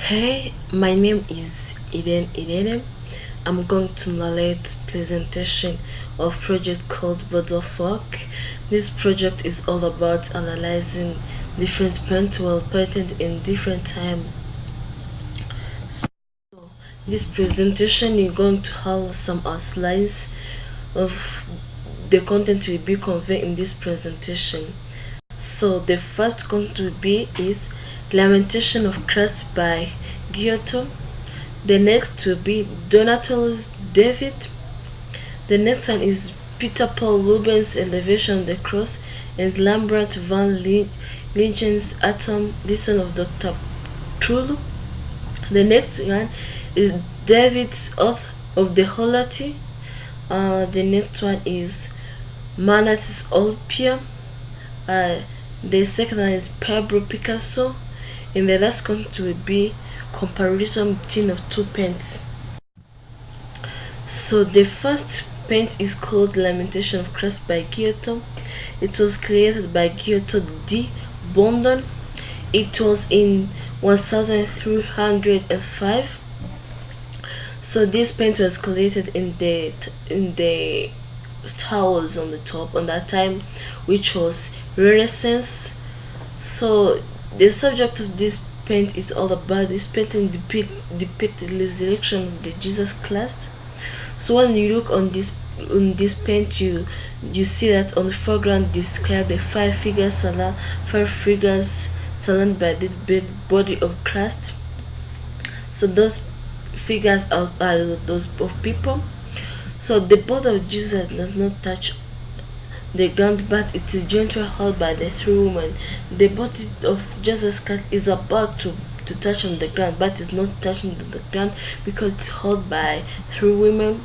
Hey, my name is Eden Eden. I'm going to narrate presentation of project called Birds of Work. This project is all about analyzing different paintwork patterned in different time. So this presentation you're going to have some outlines of the content will be conveyed in this presentation. So the first going to be is Lamentation of Christ by Giotto. The next will be Donatello's David. The next one is Peter Paul Rubens' Elevation of the Cross and Lambert van Lingen's Atom, the son of Dr. Trullo. The next one is David's Oath of the Holity. The next one is Manet's Olympia. The second one is Pablo Picasso. And the last content will be comparison between of two paints. So the first paint is called Lamentation of Christ by Giotto. It was created by Giotto di Bondon. It was in 1305. So this paint was created in the towers on the top on that time, which was Renaissance. So the subject of this paint is all about this painting depict the resurrection of the Jesus Christ. So when you look on this paint, you see that on the foreground describe the five figures surrounded by the body of Christ. So those figures are those of people. So the body of Jesus does not touch the ground, but it is gently held by the three women. The body of Jesus Christ is about to touch on the ground, but is not touching the ground because it's held by three women.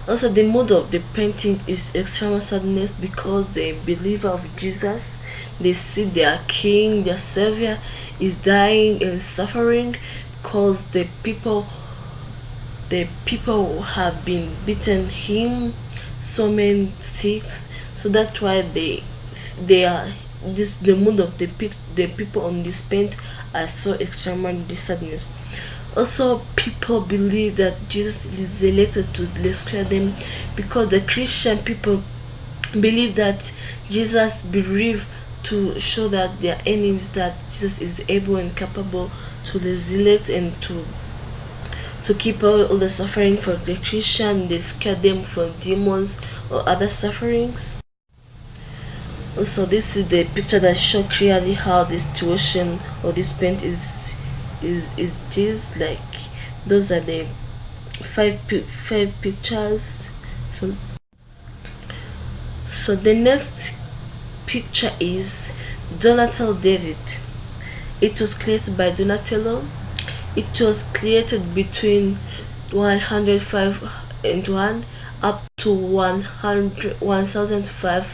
Also, the mood of the painting is extreme sadness because the believer of Jesus, they see their king, their savior, is dying and suffering because the people have been beaten him so many sticks. So that's why they are this the mood of the people on this paint are so extremely sadness. Also, people believe that Jesus is elected to rescue them because the Christian people believe that Jesus believed to show that their enemies that Jesus is able and capable to resurrect and to keep all the suffering for the Christian, they scare them from demons or other sufferings. Also, this is the picture that shows clearly how the situation or this paint is this like those are the five pictures. So the next picture is Donatello David. It was created by Donatello. It was created between 105 and 1 up to 1504.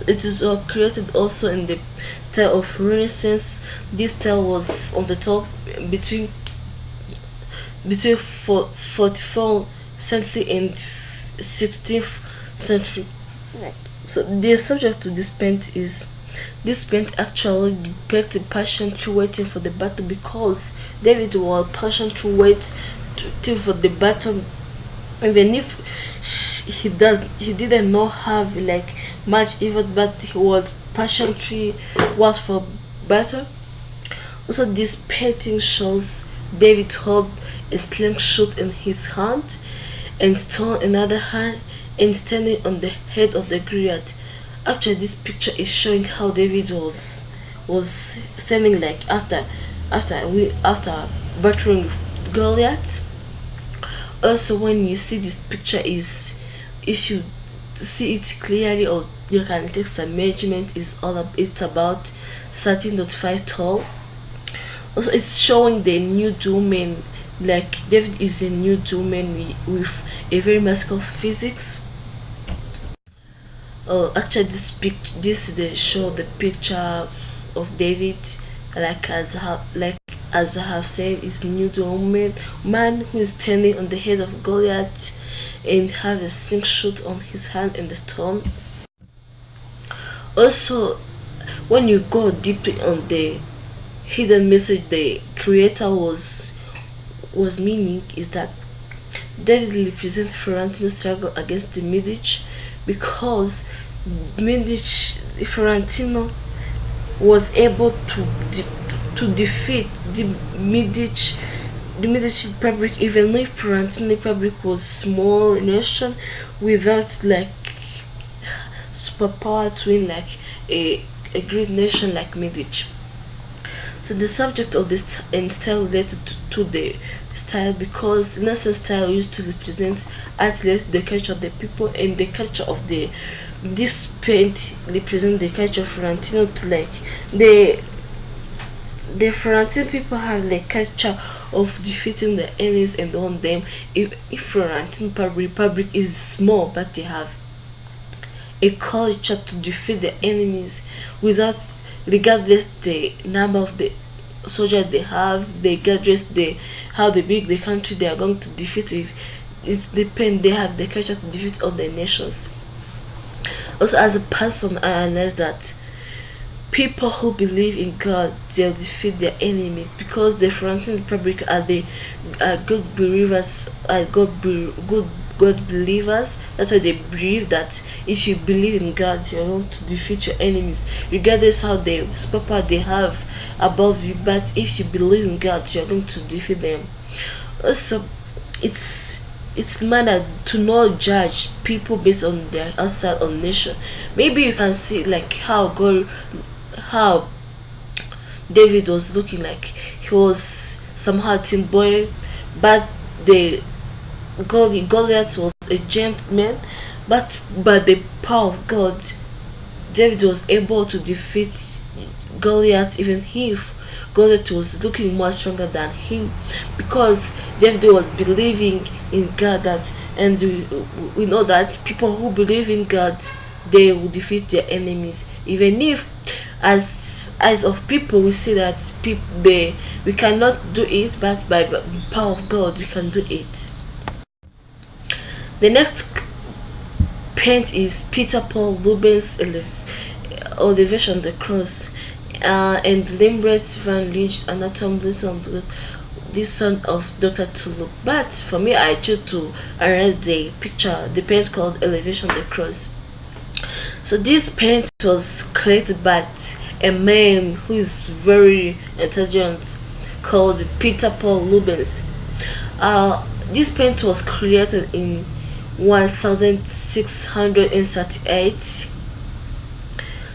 It is created also in the style of Renaissance. This style was on the top between 44th century and 16th century. So the subject of this paint is this paint actually depicts the passion through waiting for the battle because David was patiently waiting for the battle, even if he didn't know have like much effort, but he was patiently wait for battle. Also, this painting shows David hold a slingshot in his hand and stone in another hand and standing on the head of the Goliath. Actually, this picture is showing how David was standing like after battering Goliath. Also, when you see this picture is if you see it clearly or you can take some measurement, is it's about 13.5 tall. Also, it's showing the new domain, like David is a new domain with a very masculine physics. Actually, this they show the picture of David, like as I have said, is new to a man who is standing on the head of Goliath and have a slingshot on his hand in the stone. Also, when you go deeply on hidden message the creator was meaning is that David represents Fiorentino's struggle against the Medici, because Medici Fiorentino was able to defeat the Medici Republic, even though Fiorentino Republic was small nation without like superpower to win like a great nation like Medici. So the subject of this and style related to the style, because Renaissance style used to represent art related to the culture of the people, and the culture of this paint represent the culture of Florentino to like the Florentine people have the culture of defeating the enemies and on them. If Florentine Republic is small, but they have a culture to defeat the enemies without, regardless the number of the soldiers they have, regardless the how big the country they are going to defeat with. It depends. They have the culture to defeat all the nations. Also, as a person, I realize that people who believe in God, they'll defeat their enemies, because the Florentine Republic are the good believers, good God believers. That's why they believe that if you believe in God, you're going to defeat your enemies, regardless how the superpower they have above you. But if you believe in God, you're going to defeat them. Also, it's matter to not judge people based on their outside or nation. Maybe you can see like how David was looking like he was somehow teen boy, but the Goliath was a gentleman, but by the power of God, David was able to defeat Goliath, even if Goliath was looking more stronger than him, because David was believing in God. That, and we know that people who believe in God, they will defeat their enemies, even if as eyes of people we see that we cannot do it, but by the power of God we can do it. The next paint is Peter Paul Rubens' Elevation of the Cross, and Rembrandt van Lynch Anatomy, this son of Dr. Tulip. But for me, I choose to arrange the picture, the paint called Elevation of the Cross. So this paint was created by a man who is very intelligent called Peter Paul Rubens. This paint was created in 1638.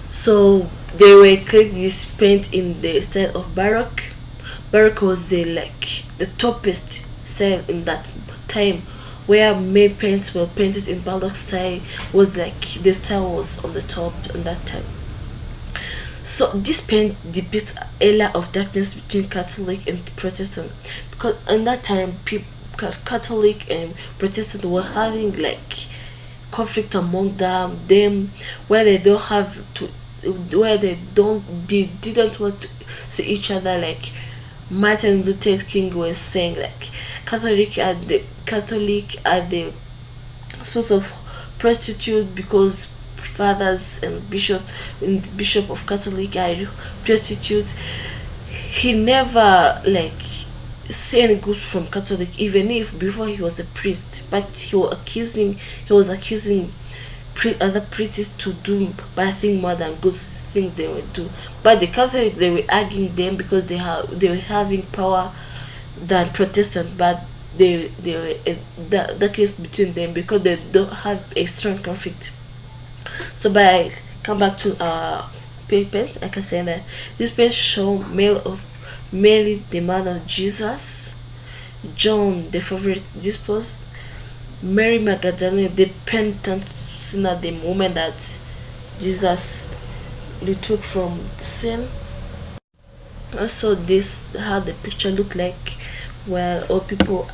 So they were creating this paint in the style of Baroque. Baroque was the toppest style in that time, where main paints were painted in Baroque style. Was like the style was on the top in that time. So this paint depicts a layer of darkness between Catholic and Protestant, because in that time people Catholic and Protestant were having like conflict among them, where they don't have to, where they didn't want to see each other. Like Martin Luther King was saying, like Catholic are the source of prostitute, because fathers and bishop of Catholic are prostitutes. He never like see any good from Catholic, even if before he was a priest, but he was accusing other priests to do bad things more than good things they would do. But the Catholic, they were arguing them because they were having power than Protestant, but they were the case between them because they don't have a strong conflict. So by come back to paper, I can say that this page show male of Mary, the mother of Jesus, John, the favorite disciple, Mary Magdalene, the penitent sinner, the moment that Jesus retook from sin. Also, this how the picture look like, where all people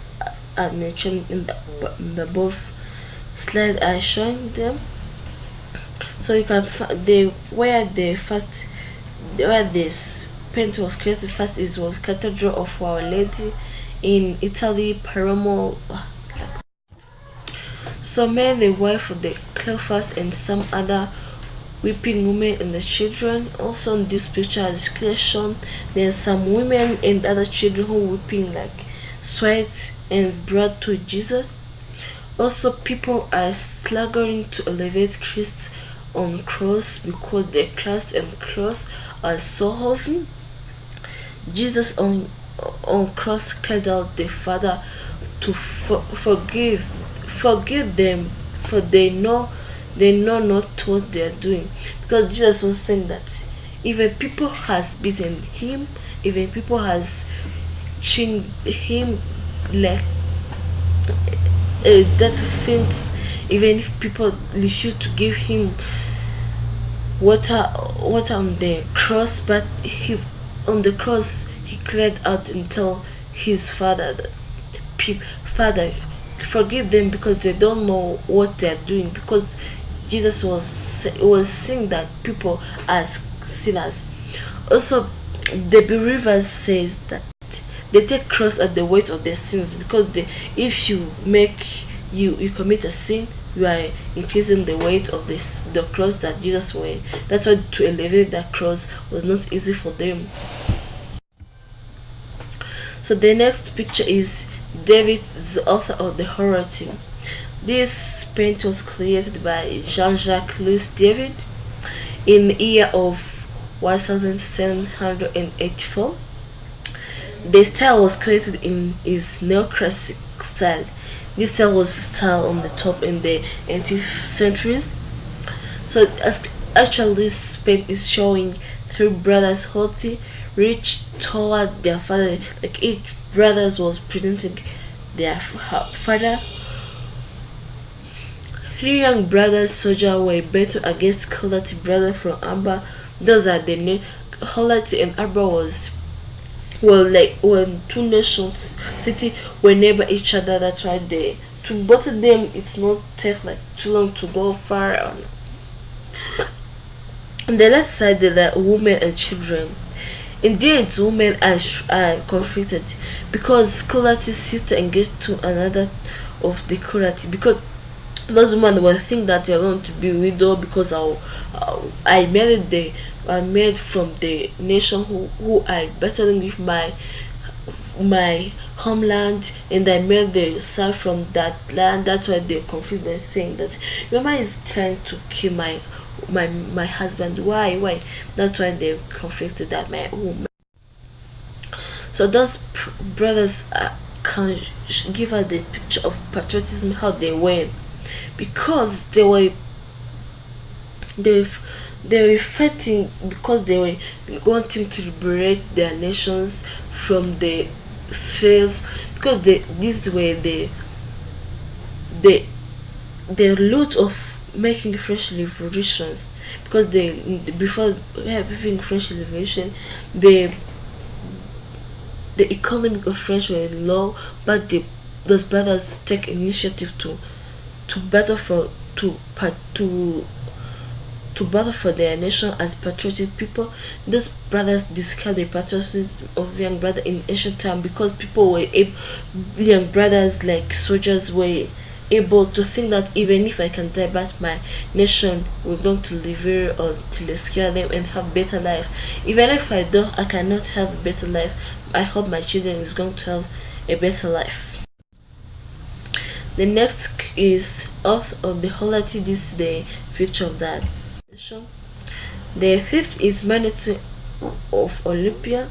are mentioned in the above slide are showing them. So you can where this paint was created first was Cathedral of Our Lady in Italy, Palermo. So Mary, the wife of the Cleophas, and some other weeping women and the children. Also in this picture as clear shown, there's some women and other children who weeping like sweat and blood to Jesus. Also people are struggling to elevate Christ on cross because the Christ and cross are so heavy. Jesus on cross cried out the Father to forgive them, for they know not what they are doing. Because Jesus was saying that even people has beaten him, even people has chained him like that things, even if people refuse to give him water on the cross, but he on the cross he cried out and tell his father that Father, forgive them because they don't know what they are doing. Because Jesus was saying that people are sinners. Also, the believers says that they take cross at the weight of their sins, because if you commit a sin, you are increasing the weight of the cross that Jesus weighed. That's why to elevate that cross was not easy for them. So the next picture is David, the author of the horror team. This paint was created by Jean-Jacques Louis David in the year of 1784. The style was created in his neoclassic style. This style was style on the top in the 18th centuries. So actually this paint is showing three brothers holding reach toward their father, like each brothers was presenting their father. Three young brothers soldier were battle against Holati brother from Amber. Those are the name. Holati and Amber was like when two nations city were neighbor each other. That's why they to both of them it's not take like too long to go far on. On the left side there are women and children. Indeed, women are conflicted because Kulati's sister engaged to another of the Kulati, because those women will think that they're going to be widow because I married from the nation who are battling with my homeland, and I married the son from that land. That's why they're confused. They're saying that your man is trying to kill my husband. Why? That's why they're conflicted that my woman. So those brothers can give her the picture of patriotism, how they were, because they were fighting because they were wanting to liberate their nations from the slave, because these were the root of making French revolutions, because they before having French revolution the economy of French were low, but those brothers take initiative to battle for to battle for their nation as patriotic people. These brothers describe the patriotism of young brother in ancient time, because people were young brothers like soldiers were able to think that even if I can die, but my nation we're going to live here or to rescue them and have better life. Even if I cannot have a better life, I hope my children is going to have a better life. The next is Earth of the Holati. This is the picture of that. The fifth is Manitou of Olympia.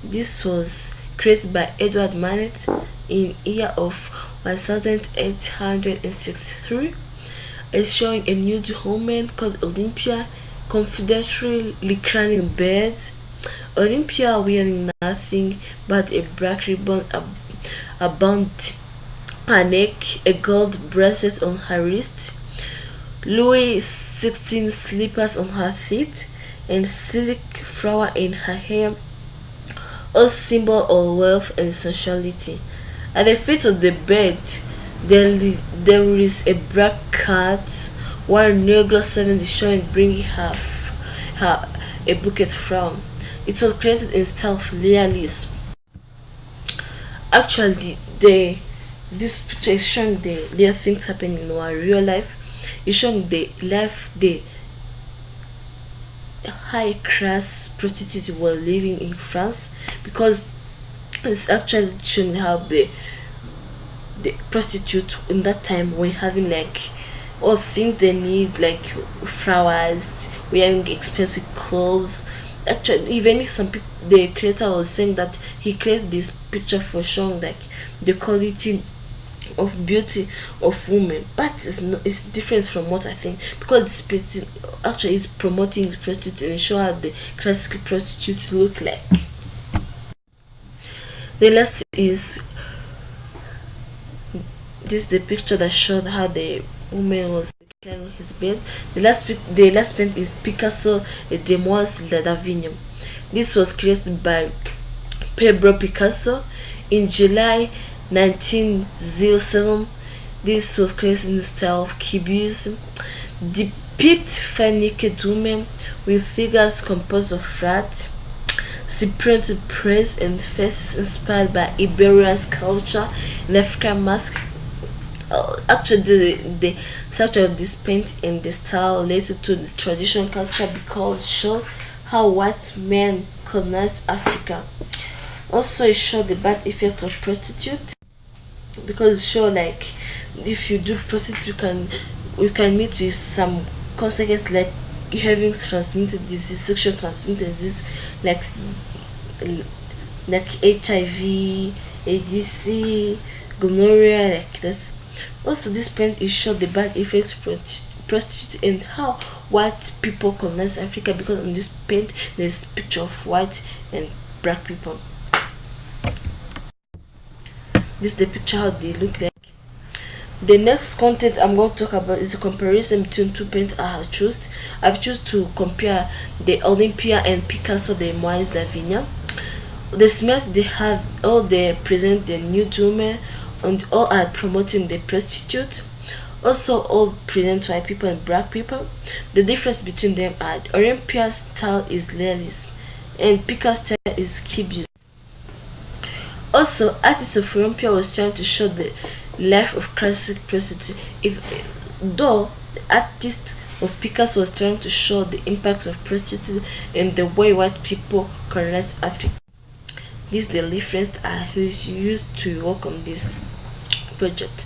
This was created by Edward Manet in year of 1863. It's showing a nude woman called Olympia confidentially reclining in bed. Olympia wearing nothing but a black ribbon abound her neck, a gold bracelet on her wrist, Louis XVI slippers on her feet, and silk flower in her hair, a symbol of wealth and sensuality. At the feet of the bed, there is a black cat, while Negro 7 is showing bringing her a bouquet from. It was created in style of realism. Actually, this picture is showing the real things happening in our real life. It's showing the life high class prostitutes were living in France, because it's actually showing how the prostitutes in that time were having like all things they need, like flowers, wearing expensive clothes. Actually, even if some people, the creator was saying that he created this picture for showing like the quality of beauty of women, but it's different from what I think, because it's actually is promoting the prostitute and show how the classical prostitutes look like. The last is this, the picture that showed how the woman was carrying his bed. The last paint is Picasso et Demoiselles d'Avignon. This was created by Pablo Picasso in July 1907. This was created in the style of Cubism. Depict fair naked women with figures composed of flat, separated praise and faces inspired by Iberian culture and African mask. Actually, the structure of this paint and the style related to the traditional culture, because it shows how white men colonized Africa. Also, it shows the bad effects of prostitute, because it shows like if you do prostitute, you can meet with some consequences like having transmitted disease, sexual transmitted disease, like like HIV, ADC, gonorrhea, like this. Also, this paint is showed the bad effects prostitute and how white people colonize Africa, because on this paint there's picture of white and black people. This is the picture how they look like. The next content I'm going to talk about is a comparison between two paints I have chosen. I've chosen to compare the Olympia and Picasso de Moise d'Avignon. The smells they have, all they present the new women, and all are promoting the prostitute. Also, all present white people and black people. The difference between them are Olympia's style is Lelis and Picasso's style is Cubist. Also, artists of Olympia was trying to show the life of classic prostitute. If though the artist of Picasso was trying to show the impact of prostitution and the way white people colonized Africa. This is the reference I used to work on this project.